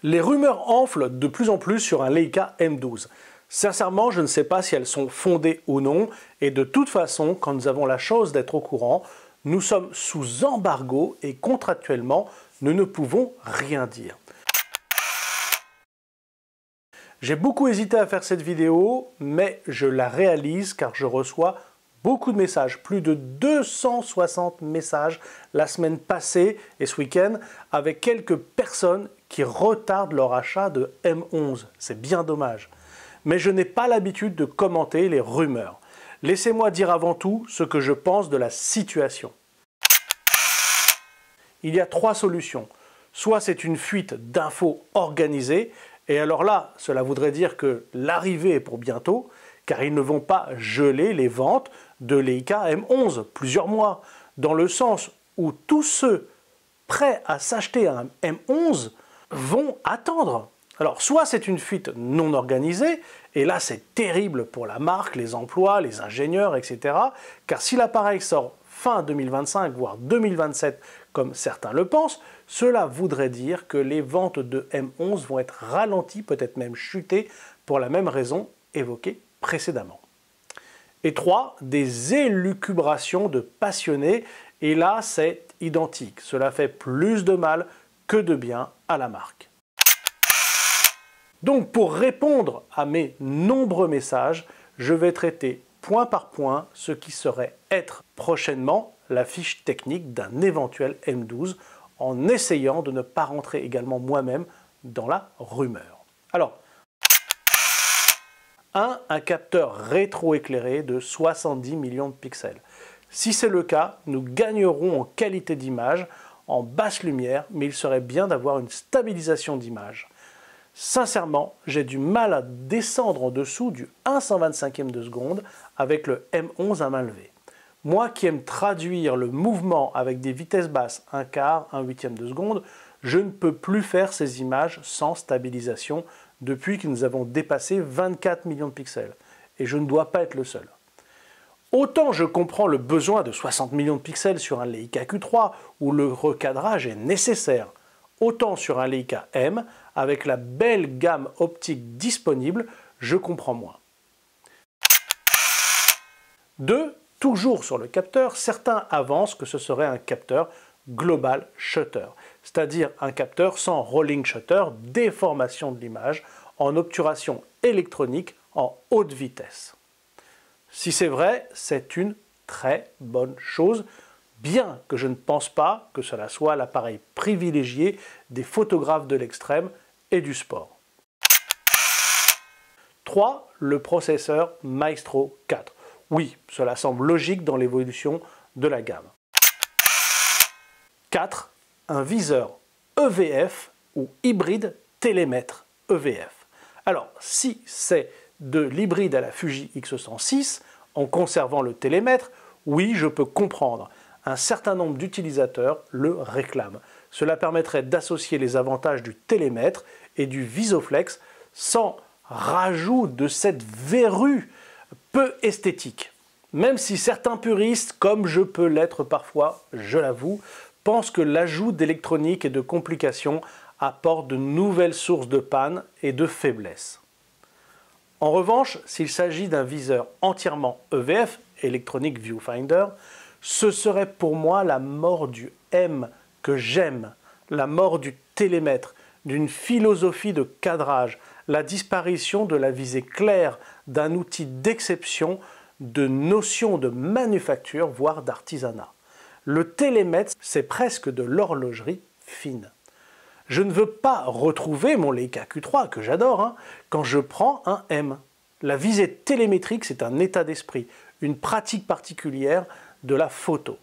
Les rumeurs enflent de plus en plus sur un Leica M12. Sincèrement, je ne sais pas si elles sont fondées ou non, et de toute façon, quand nous avons la chance d'être au courant, nous sommes sous embargo et contractuellement, nous ne pouvons rien dire. J'ai beaucoup hésité à faire cette vidéo, mais je la réalise car je reçois beaucoup de messages, plus de 260 messages la semaine passée et ce week-end, avec quelques personnes qui retardent leur achat de M11. C'est bien dommage. Mais je n'ai pas l'habitude de commenter les rumeurs. Laissez-moi dire avant tout ce que je pense de la situation. Il y a trois solutions. Soit c'est une fuite d'infos organisée, et alors là, cela voudrait dire que l'arrivée est pour bientôt, car ils ne vont pas geler les ventes de Leica M11 plusieurs mois, dans le sens où tous ceux prêts à s'acheter un M11 vont attendre. Alors, soit c'est une fuite non organisée, et là c'est terrible pour la marque, les emplois, les ingénieurs, etc. Car si l'appareil sort fin 2025, voire 2027, comme certains le pensent, cela voudrait dire que les ventes de M11 vont être ralenties, peut-être même chutées, pour la même raison évoquée précédemment. Et 3, des élucubrations de passionnés, et là c'est identique. Cela fait plus de mal que de bien à la marque. Donc pour répondre à mes nombreux messages, je vais traiter point par point ce qui serait être prochainement la fiche technique d'un éventuel M12 en essayant de ne pas rentrer également moi-même dans la rumeur. Alors, un capteur rétroéclairé de 70 millions de pixels. Si c'est le cas, nous gagnerons en qualité d'image, en basse lumière, mais il serait bien d'avoir une stabilisation d'image. Sincèrement, j'ai du mal à descendre en dessous du 1/125e de seconde avec le M11 à main levée. Moi qui aime traduire le mouvement avec des vitesses basses, 1/4, 1/8e de seconde, je ne peux plus faire ces images sans stabilisation depuis que nous avons dépassé 24 millions de pixels. Et je ne dois pas être le seul. Autant je comprends le besoin de 60 millions de pixels sur un Leica Q3 où le recadrage est nécessaire, autant sur un Leica M, avec la belle gamme optique disponible, je comprends moins. 2. Toujours sur le capteur, certains avancent que ce serait un capteur global shutter, c'est-à-dire un capteur sans rolling shutter, déformation de l'image, en obturation électronique en haute vitesse. Si c'est vrai, c'est une très bonne chose, bien que je ne pense pas que cela soit l'appareil privilégié des photographes de l'extrême et du sport. 3. Le processeur Maestro 4. Oui, cela semble logique dans l'évolution de la gamme. 4. Un viseur EVF ou hybride télémètre EVF. Alors, si c'est de l'hybride à la Fuji X106, en conservant le télémètre, oui, je peux comprendre. Un certain nombre d'utilisateurs le réclament. Cela permettrait d'associer les avantages du télémètre et du Visoflex sans rajout de cette verrue peu esthétique. Même si certains puristes, comme je peux l'être parfois, je l'avoue, pensent que l'ajout d'électronique et de complications apporte de nouvelles sources de panne et de faiblesse. En revanche, s'il s'agit d'un viseur entièrement EVF, Electronic Viewfinder, ce serait pour moi la mort du M que j'aime, la mort du télémètre, d'une philosophie de cadrage, la disparition de la visée claire d'un outil d'exception, de notion de manufacture, voire d'artisanat. Le télémètre, c'est presque de l'horlogerie fine. Je ne veux pas retrouver mon Leica Q3, que j'adore, quand je prends un M. La visée télémétrique, c'est un état d'esprit, une pratique particulière de la photo.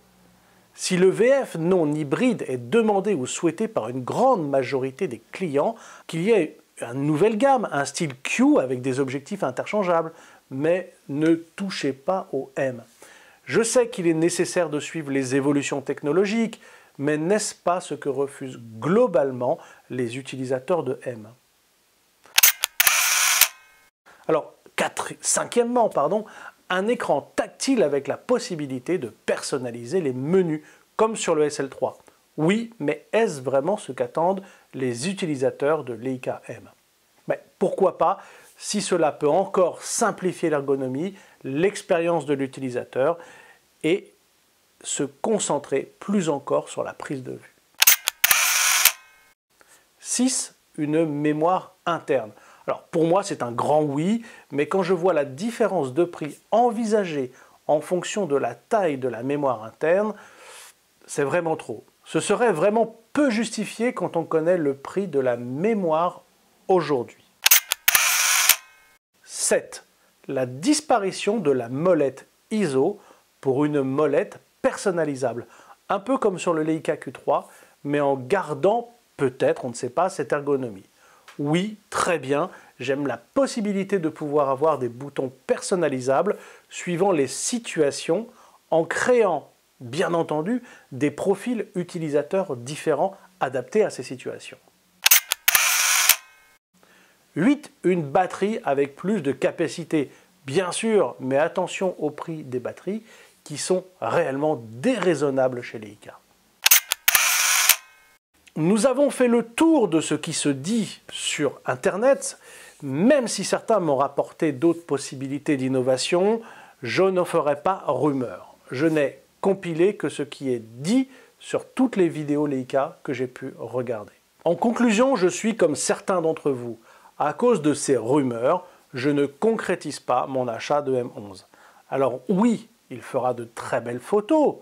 Si le VF non hybride est demandé ou souhaité par une grande majorité des clients, qu'il y ait une nouvelle gamme, un style Q avec des objectifs interchangeables, mais ne touchez pas au M. Je sais qu'il est nécessaire de suivre les évolutions technologiques, mais n'est-ce pas ce que refusent globalement les utilisateurs de M? Alors, cinquièmement, un écran tactile avec la possibilité de personnaliser les menus, comme sur le SL3. Oui, mais est-ce vraiment ce qu'attendent les utilisateurs de Leica M? Mais pourquoi pas, si cela peut encore simplifier l'ergonomie, l'expérience de l'utilisateur et se concentrer plus encore sur la prise de vue. 6. Une mémoire interne. Alors pour moi c'est un grand oui, mais quand je vois la différence de prix envisagée en fonction de la taille de la mémoire interne, c'est vraiment trop. Ce serait vraiment peu justifié quand on connaît le prix de la mémoire aujourd'hui. 7. La disparition de la molette ISO pour une molette personnalisable. Un peu comme sur le Leica Q3, mais en gardant peut-être, on ne sait pas, cette ergonomie. Oui, très bien, j'aime la possibilité de pouvoir avoir des boutons personnalisables suivant les situations en créant, bien entendu, des profils utilisateurs différents adaptés à ces situations. 8. Une batterie avec plus de capacité. Bien sûr, mais attention au prix des batteries qui sont réellement déraisonnables chez Leica. Nous avons fait le tour de ce qui se dit sur Internet. Même si certains m'ont rapporté d'autres possibilités d'innovation, je n'en ferai pas rumeur. Je n'ai compilé que ce qui est dit sur toutes les vidéos Leica que j'ai pu regarder. En conclusion, je suis comme certains d'entre vous. À cause de ces rumeurs, je ne concrétise pas mon achat de M11. Alors oui, il fera de très belles photos,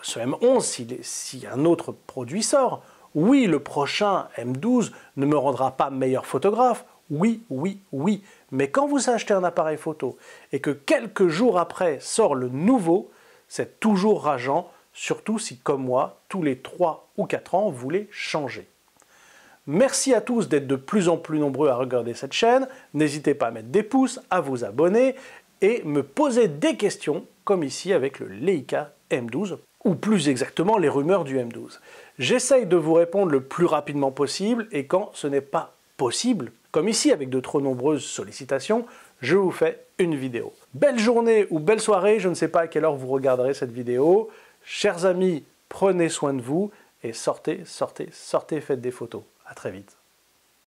ce M11 si un autre produit sort. Oui, le prochain M12 ne me rendra pas meilleur photographe. Oui, oui, oui. Mais quand vous achetez un appareil photo et que quelques jours après sort le nouveau, c'est toujours rageant, surtout si, comme moi, tous les 3 ou 4 ans, vous voulez changer. Merci à tous d'être de plus en plus nombreux à regarder cette chaîne. N'hésitez pas à mettre des pouces, à vous abonner et me poser des questions, comme ici avec le Leica M12, ou plus exactement les rumeurs du M12. J'essaye de vous répondre le plus rapidement possible et quand ce n'est pas possible, comme ici avec de trop nombreuses sollicitations, je vous fais une vidéo. Belle journée ou belle soirée, je ne sais pas à quelle heure vous regarderez cette vidéo. Chers amis, prenez soin de vous et sortez, faites des photos. À très vite.